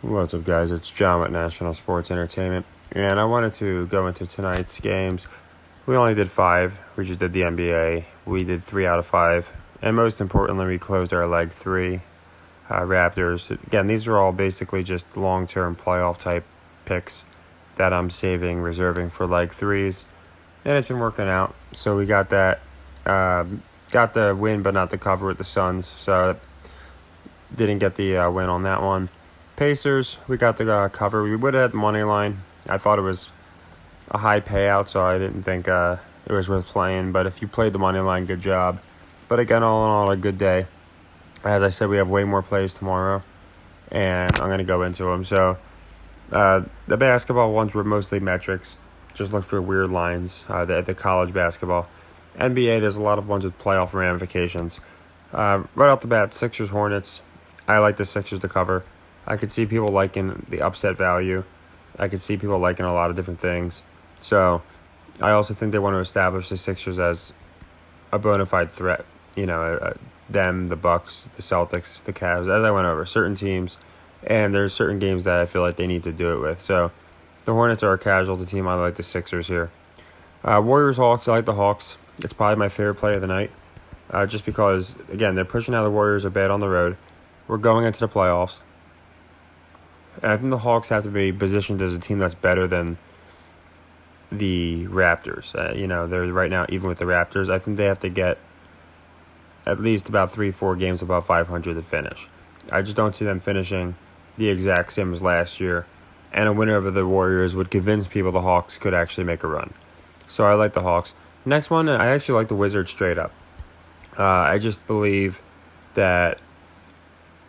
What's up, guys? It's John with National Sports Entertainment, and I wanted to go into tonight's games. We only did 5. We just did the NBA. We did 3 out of 5, and most importantly, we closed our leg 3. Raptors. Again, these are all basically just long-term playoff type picks that I'm reserving for leg 3s, and it's been working out. So we got that. Got the win, but not the cover with the Suns. So didn't get the win on that one. Pacers, we got the cover. We would have had the money line. I thought it was a high payout, so I didn't think it was worth playing. But if you played the money line, good job. But again, all in all, a good day. As I said, we have way more plays tomorrow, and I'm going to go into them. So the basketball ones were mostly metrics. Just look for weird lines, the college basketball. NBA, there's a lot of ones with playoff ramifications. Right off the bat, Sixers, Hornets. I like the Sixers to cover. I could see people liking the upset value. I could see people liking a lot of different things. So I also think they want to establish the Sixers as a bona fide threat. Them, the Bucks, the Celtics, the Cavs, as I went over, certain teams. And there's certain games that I feel like they need to do it with. So the Hornets are a casualty team. I like the Sixers here. Warriors, Hawks, I like the Hawks. It's probably my favorite play of the night. Just because, again, they're pushing out the Warriors are bad on the road. We're going into the playoffs. And I think the Hawks have to be positioned as a team that's better than the Raptors. They're right now, even with the Raptors, I think they have to get at least about 3-4 games above 500 to finish. I just don't see them finishing the exact same as last year. And a winner over the Warriors would convince people the Hawks could actually make a run. So I like the Hawks. Next one, I actually like the Wizards straight up. I just believe that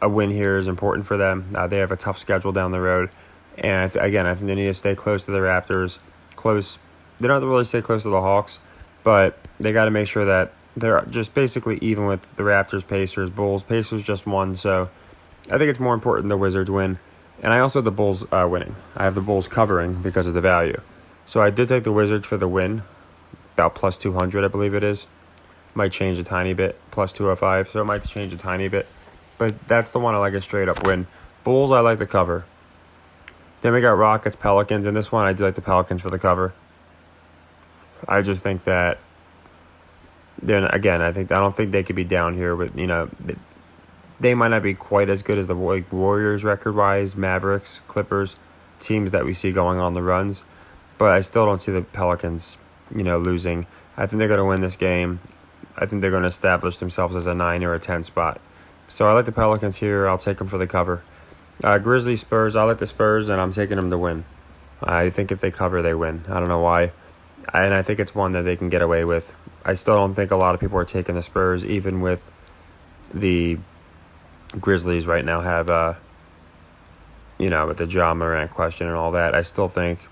a win here is important for them. They have a tough schedule down the road. And I think they need to stay close to the Raptors. They don't have to really stay close to the Hawks, but they got to make sure that they're just basically even with the Raptors, Pacers, Bulls. Pacers just won, so I think it's more important the Wizards win. And I also have the Bulls winning. I have the Bulls covering because of the value. So I did take the Wizards for the win, about plus 200, I believe it is. Might change a tiny bit, plus 205, so it might change a tiny bit. But that's the one I like a straight-up win. Bulls, I like the cover. Then we got Rockets, Pelicans, and this one I do like the Pelicans for the cover. I just think that, I don't think they could be down here, but, they might not be quite as good as the Warriors record-wise, Mavericks, Clippers, teams that we see going on the runs. But I still don't see the Pelicans, losing. I think they're going to win this game. I think they're going to establish themselves as a 9 or a 10 spot. So I like the Pelicans here. I'll take them for the cover. Grizzlies, Spurs. I like the Spurs, and I'm taking them to win. I think if they cover, they win. I don't know why. And I think it's one that they can get away with. I still don't think a lot of people are taking the Spurs, even with the Grizzlies right now have, with the Ja Morant question and all that. I still think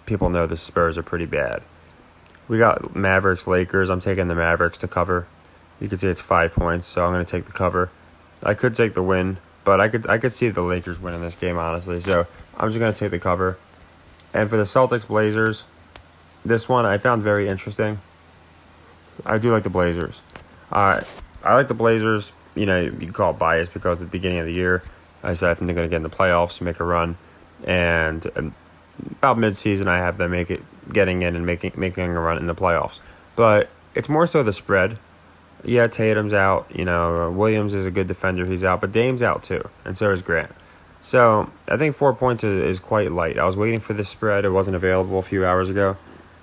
people know the Spurs are pretty bad. We got Mavericks, Lakers. I'm taking the Mavericks to cover. You could see it's 5 points, so I'm going to take the cover. I could take the win, but I could see the Lakers winning this game, honestly. So I'm just going to take the cover. And for the Celtics, Blazers, this one I found very interesting. I do like the Blazers. I like the Blazers. You can call it bias because at the beginning of the year, I said I think they're going to get in the playoffs, make a run. And about mid-season, I have them getting in and making a run in the playoffs. But it's more so the spread. Yeah, Tatum's out. Williams is a good defender. He's out. But Dame's out too. And so is Grant. So I think 4 points is quite light. I was waiting for this spread. It wasn't available a few hours ago.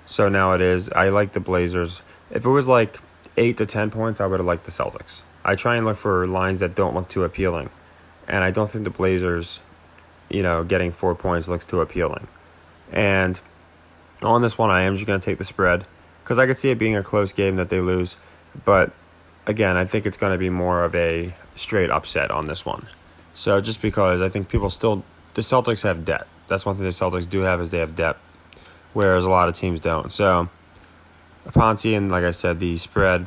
So now it is. I like the Blazers. If it was like 8 to 10 points, I would have liked the Celtics. I try and look for lines that don't look too appealing. And I don't think the Blazers, getting 4 points looks too appealing. And on this one, I am just going to take the spread because I could see it being a close game that they lose. But again, I think it's going to be more of a straight upset on this one. So just because I think the Celtics have depth. That's one thing the Celtics do have is they have depth, whereas a lot of teams don't. So upon seeing, like I said, the spread,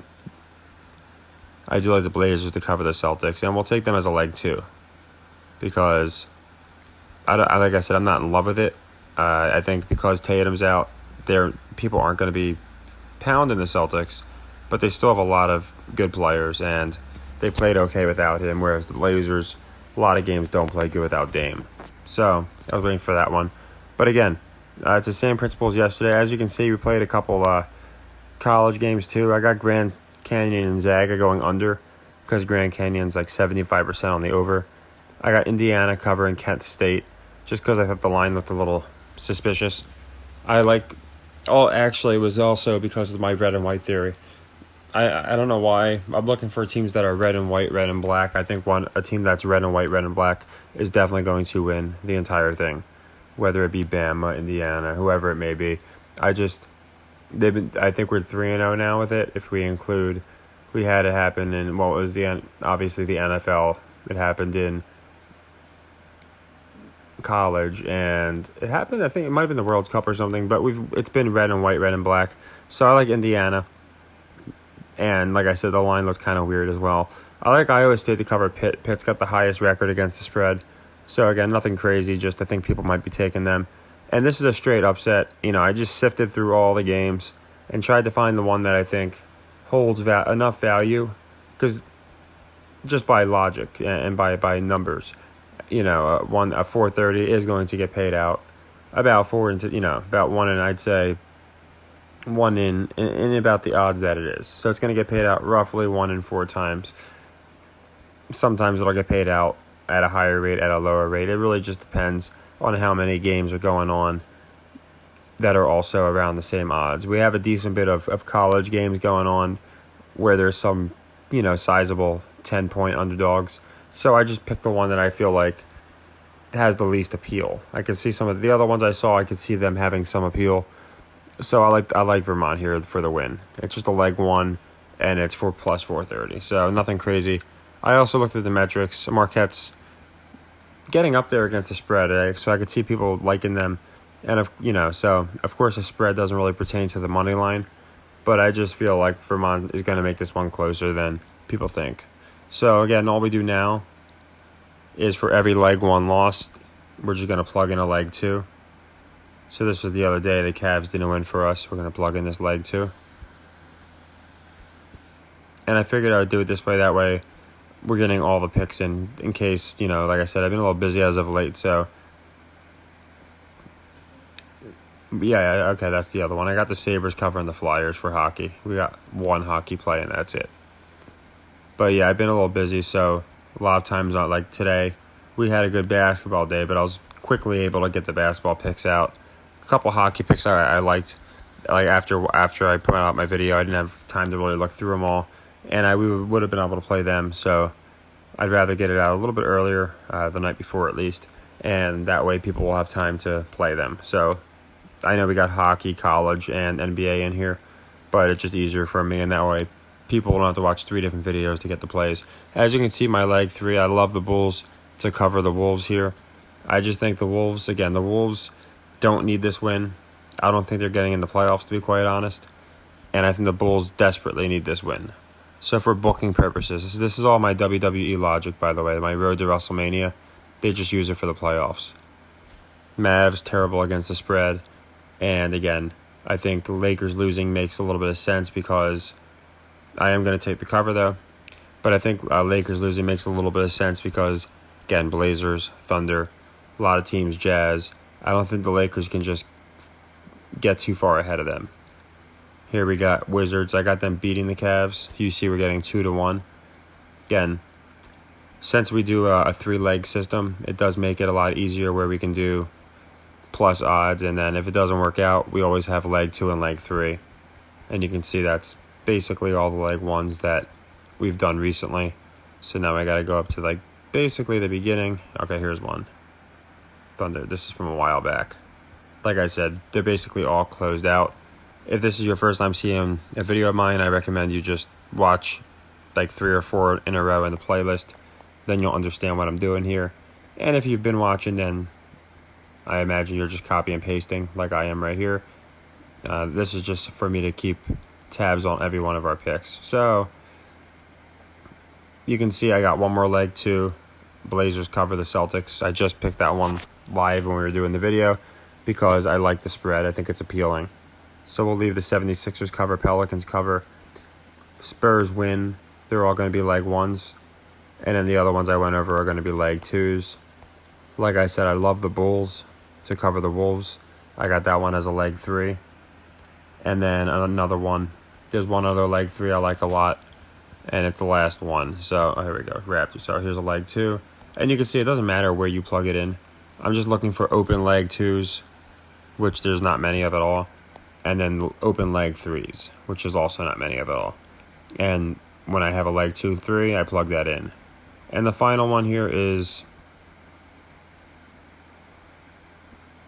I do like the Blazers to cover the Celtics, and we'll take them as a leg too because, like I said, I'm not in love with it. I think because Tatum's out, people aren't going to be pounding the Celtics, but they still have a lot of good players, and they played okay without him, whereas the Blazers, a lot of games don't play good without Dame. So I was waiting for that one. But again, it's the same principles yesterday. As you can see, we played a couple college games too. I got Grand Canyon and Zaga going under because Grand Canyon's like 75% on the over. I got Indiana covering Kent State just because I thought the line looked a little suspicious. Actually, it was also because of my red and white theory. I don't know why. I'm looking for teams that are red and white, red and black. I think a team that's red and white, red and black is definitely going to win the entire thing, whether it be Bama, Indiana, whoever it may be. I think we're 3-0 now with it. If we include, we had it happen in what was obviously the NFL. It happened in college, and it happened. I think it might have been the World Cup or something. But it's been red and white, red and black. So I like Indiana. And like I said, the line looked kind of weird as well. I like Iowa State to cover Pitt. Pitt's got the highest record against the spread. So again, nothing crazy, just I think people might be taking them. And this is a straight upset. I just sifted through all the games and tried to find the one that I think holds enough value. Because just by logic and by numbers, a 4.30 is going to get paid out about about one, and I'd say one in about the odds that it is. So it's going to get paid out roughly 1 in 4 times. Sometimes it'll get paid out at a higher rate, at a lower rate. It really just depends on how many games are going on that are also around the same odds. We have a decent bit of college games going on where there's some, sizable 10-point underdogs. So I just picked the one that I feel like has the least appeal. I could see some of the other ones I saw, I could see them having some appeal. So I like Vermont here for the win. It's just a leg one, and it's for plus 430. So nothing crazy. I also looked at the metrics. Marquette's getting up there against the spread, so I could see people liking them. And so of course the spread doesn't really pertain to the money line, but I just feel like Vermont is going to make this one closer than people think. So again, all we do now is for every leg one lost, we're just going to plug in a leg two. So this was the other day, the Cavs didn't win for us. We're going to plug in this leg too. And I figured I would do it this way. That way, we're getting all the picks in case, like I said, I've been a little busy as of late. So, yeah, okay, that's the other one. I got the Sabres covering the Flyers for hockey. We got one hockey play, and that's it. But, yeah, I've been a little busy, so a lot of times, like today, we had a good basketball day, but I was quickly able to get the basketball picks out. Couple hockey picks I liked. Like after I put out my video, I didn't have time to really look through them all, and we would have been able to play them. So I'd rather get it out a little bit earlier, the night before at least, and that way people will have time to play them. So I know we got hockey, college, and NBA in here, but it's just easier for me, and that way people don't have to watch 3 different videos to get the plays. As you can see, my leg 3, I love the Bulls to cover the Wolves here. I just think the Wolves don't need this win. I don't think they're getting in the playoffs, to be quite honest. And I think the Bulls desperately need this win. So for booking purposes, this is all my WWE logic, by the way. My road to WrestleMania, they just use it for the playoffs. Mavs, terrible against the spread. And again, I think the Lakers losing makes a little bit of sense because I am going to take the cover, though. But I think Lakers losing makes a little bit of sense because, again, Blazers, Thunder, a lot of teams, Jazz. I don't think the Lakers can just get too far ahead of them. Here we got Wizards. I got them beating the Cavs. You see we're getting 2-1. Again, since we do a 3-leg system, it does make it a lot easier where we can do plus odds. And then if it doesn't work out, we always have leg 2 and leg 3. And you can see that's basically all the leg ones that we've done recently. So now I got to go up to basically the beginning. Okay, here's one. Thunder. This is from a while back. Like I said, they're basically all closed out. If this is your first time seeing a video of mine, I recommend you just watch 3 or 4 in a row in the playlist. Then you'll understand what I'm doing here. And if you've been watching, then I imagine you're just copy and pasting like I am right here. This is just for me to keep tabs on every one of our picks. So you can see I got one more leg too. Blazers cover the Celtics. I just picked that one live when we were doing the video because I like the spread. I think it's appealing. So we'll leave the 76ers cover, Pelicans cover, Spurs win. They're all going to be leg 1s. And then the other ones I went over are going to be leg 2s. Like I said, I love the Bulls to cover the Wolves. I got that one as a leg 3. And then another one. There's one other leg 3 I like a lot, and it's the last one. So here we go, Raptors. So here's a leg 2. And you can see it doesn't matter where you plug it in. I'm just looking for open leg 2s, which there's not many of at all. And then open leg 3s, which is also not many of at all. And when I have a leg 2, 3, I plug that in. And the final one here is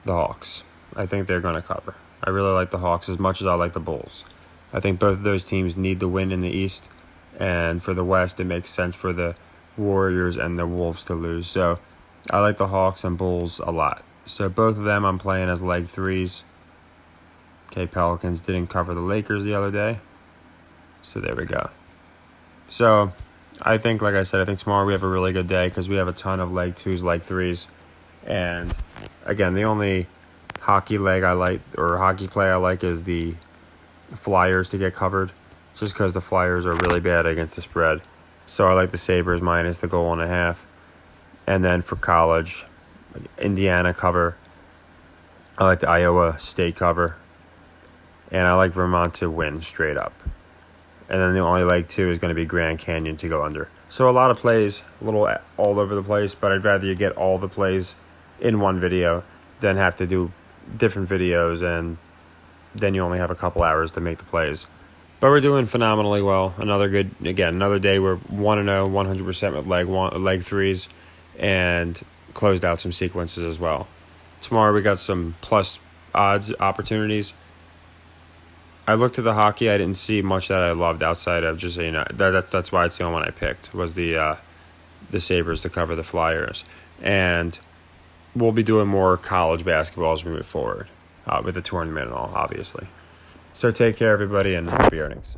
the Hawks. I think they're going to cover. I really like the Hawks as much as I like the Bulls. I think both of those teams need to win in the East. And for the West, it makes sense for the Warriors and the Wolves to lose. So I like the Hawks and Bulls a lot. So both of them I'm playing as leg 3s. Okay, Pelicans didn't cover the Lakers the other day. So there we go. So I think, like I said, I think tomorrow we have a really good day because we have a ton of leg 2s, leg 3s. And again, the only hockey leg I like, or hockey play I like, is the Flyers to get covered. Just because the Flyers are really bad against the spread. So I like the Sabres minus the goal and a half. And then for college, Indiana cover. I like the Iowa State cover. And I like Vermont to win straight up. And then the only leg 2 is going to be Grand Canyon to go under. So a lot of plays, a little all over the place, but I'd rather you get all the plays in one video than have to do different videos, and then you only have a couple hours to make the plays. But we're doing phenomenally well. Another day we're 1-0, 100% with leg 3s, and closed out some sequences as well. Tomorrow we got some plus odds opportunities. I looked at the hockey. I didn't see much that I loved outside of just, that's why it's the only one I picked, was the Sabres to cover the Flyers. And we'll be doing more college basketball as we move forward with the tournament and all, obviously. So take care, everybody, and happy earnings.